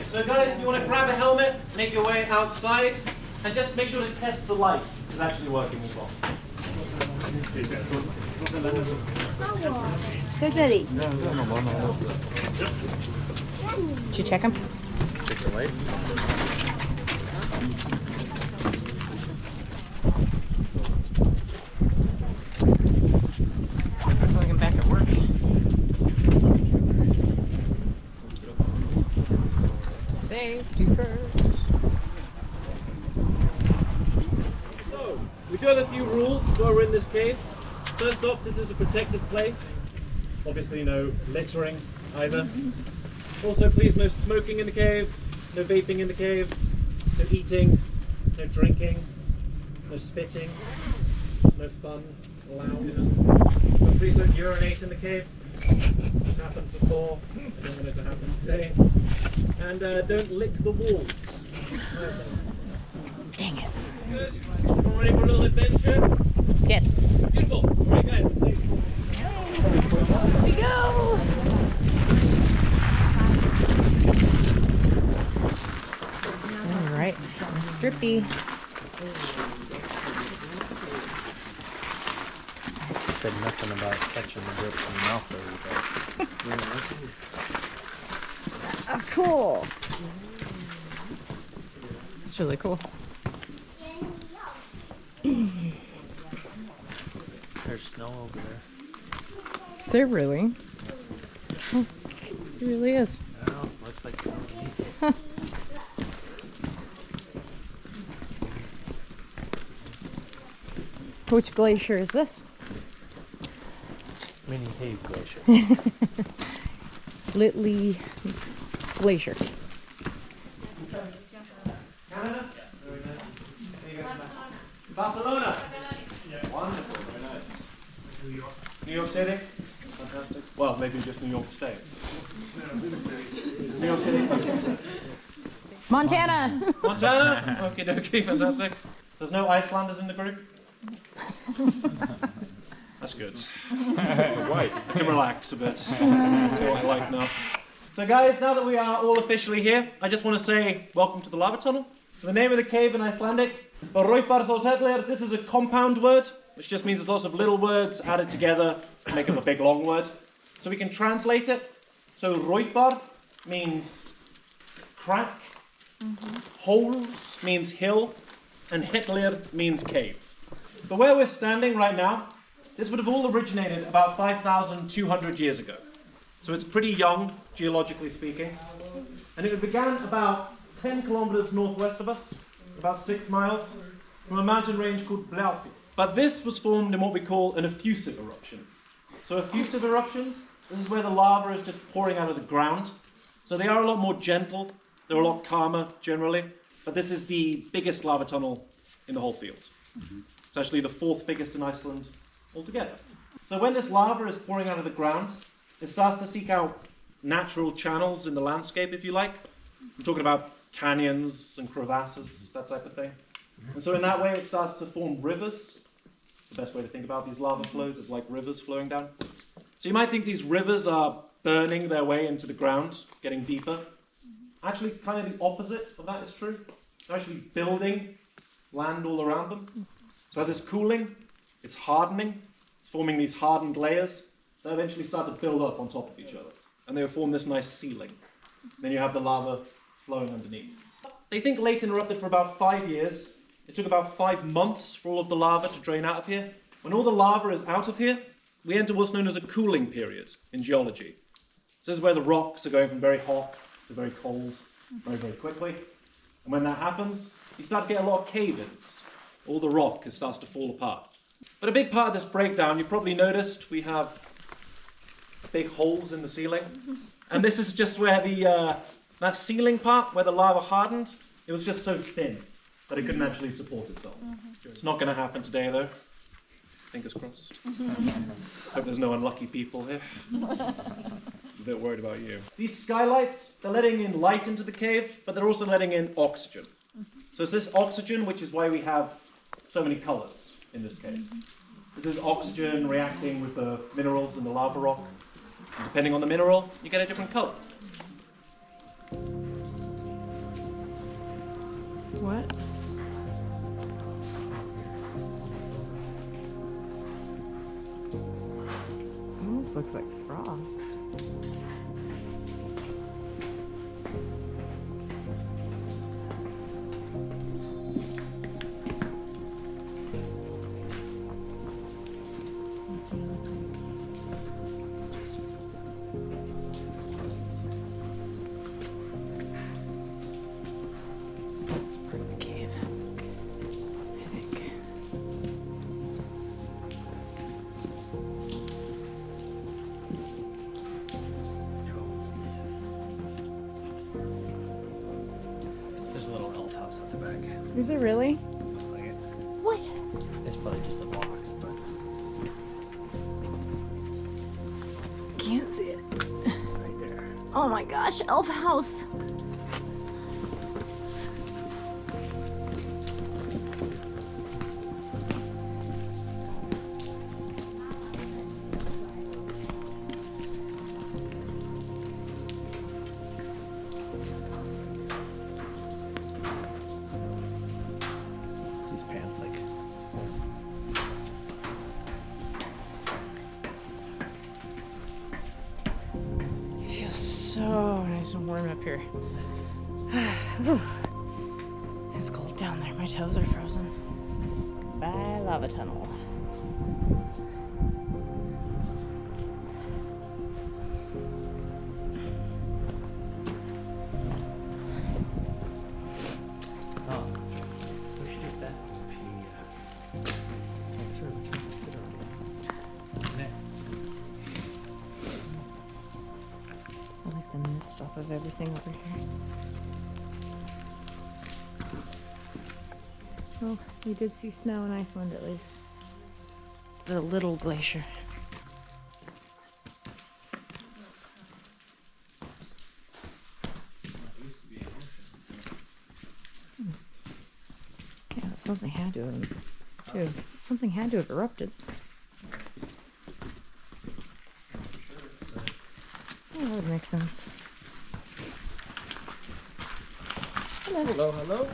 So guys, if you want to grab a helmet, make your way outside, and just make sure to test the light is actually working as well. 在这里。 Did you check them? Check the lights. Looking back at work. Safety first. So, we do have a few rules while we're in this cave. First off, this is a protected place. Obviously no littering either. Also, please no smoking in the cave, no vaping in the cave, no eating, no drinking, no spitting, no fun allowed. But please don't urinate in the cave. It's happened before, I don't want it to happen today. And don't lick the walls. Dang it. Good. Everyone ready for a little adventure? Yes. Beautiful. Very good. Here we go. All right. It's drippy. Said nothing about catching the drip in the mouth Oh, cool. It's really cool. There's snow over there. Is there really? Oh, it really is. Oh, looks like snow. Which glacier is this? Mini cave glacier. Litley Glacier. Canada? Very nice. Barcelona? Yeah. Wonderful, very nice. New York. New York City? Fantastic. Well, maybe just New York State. New York City. Montana! Montana? Okie dokie, fantastic. There's no Icelanders in the group? That's good. Right. I can relax a bit. See what I like now. So guys, now that we are all officially here, I just want to say welcome to the lava tunnel. So the name of the cave in Icelandic, this is a compound word, which just means there's lots of little words added together to make up a big long word. So we can translate it. So Roipar means crack, holes means hill, and Hitler means cave. But where we're standing right now, this would have all originated about 5,200 years ago. So it's pretty young, geologically speaking. And it began about 10 kilometers northwest of us, about 6 miles, from a mountain range called Blaufi. But this was formed in what we call an effusive eruption. So effusive eruptions, this is where the lava is just pouring out of the ground. So they are a lot more gentle, they're a lot calmer generally, but this is the biggest lava tunnel in the whole field. It's actually the 4th biggest in Iceland altogether. So when this lava is pouring out of the ground, it starts to seek out natural channels in the landscape, if you like. I'm talking about canyons and crevasses, that type of thing. And so in that way, it starts to form rivers. It's the best way to think about these lava flows, is like rivers flowing down. So you might think these rivers are burning their way into the ground, getting deeper. Actually, kind of the opposite of that is true. They're actually building land all around them. So as it's cooling, it's hardening. It's forming these hardened layers that eventually start to build up on top of each other. And they form this nice ceiling. Then you have the lava flowing underneath. They think Leighton erupted for about 5 years. It took about 5 months for all of the lava to drain out of here. When all the lava is out of here, we enter what's known as a cooling period in geology. So this is where the rocks are going from very hot to very cold very, very quickly. And when that happens, you start to get a lot of cave-ins. All the rock starts to fall apart. But a big part of this breakdown, you probably noticed we have big holes in the ceiling. And this is just where that ceiling part, where the lava hardened, it was just so thin that it couldn't actually support itself. It's not going to happen today, though. Fingers crossed. Hope there's no unlucky people here. I'm a bit worried about you. These skylights, they're letting in light into the cave, but they're also letting in oxygen. So it's this oxygen, which is why we have so many colors in this cave. This is oxygen reacting with the minerals in the lava rock. And depending on the mineral, you get a different color. What? Almost looks like frost. That's part of the cave, I think. There's a little elf house at the back. Is it really? Looks like it. What? It's probably just a box, but Can't see it. right there. Oh my gosh, elf house. These pants, like, It feels so nice and warm up here. It's cold down there. My toes are frozen. Bye, lava tunnel. oh, we should just ask them if he makes sure we can fit on. Next. I like the mist off of everything over here. Oh, we did see snow in Iceland at least. The little glacier. Yeah, something had to have erupted. Yeah, that would make sense. Hello. Hello, hello.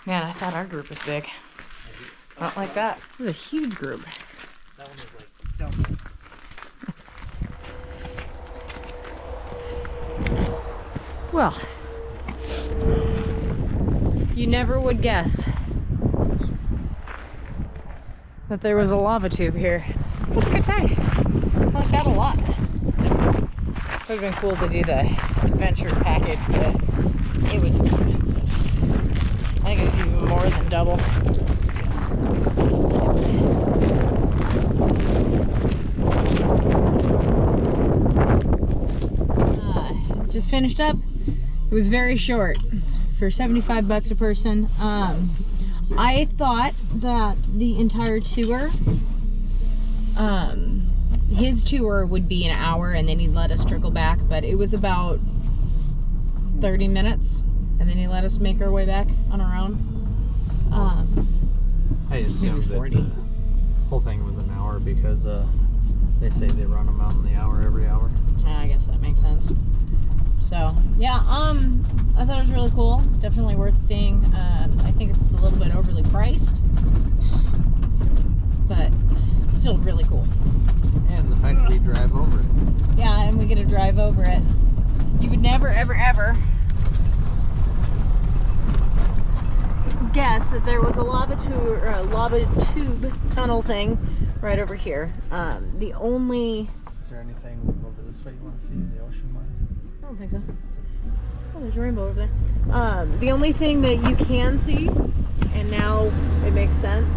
Man, I thought our group was big. Not like that. It was a huge group. That one was like double. Well, you never would guess that there was a lava tube here. It was a good time. I like that a lot. It would have been cool to do the adventure package, but it was expensive. I think it was even more than double. Just finished up. It was very short for 75 bucks a person. I thought that the entire tour, his tour would be an hour and then he'd let us trickle back, but it was about 30 minutes and then he let us make our way back on our own. I assumed that 40. the whole thing was an hour because they say they run them out in the hour every hour. I guess that makes sense. So yeah, I thought it was really cool. Definitely worth seeing. I think it's a little bit overly priced, but still really cool. And the fact that we drive over it. Yeah, and we get to drive over it. You would never, ever, ever guess that there was a lava tube tunnel thing right over here. The only... Is there anything over this way you want to see? The ocean wise? I don't think so. Oh, there's a rainbow over there. The only thing that you can see, and now it makes sense,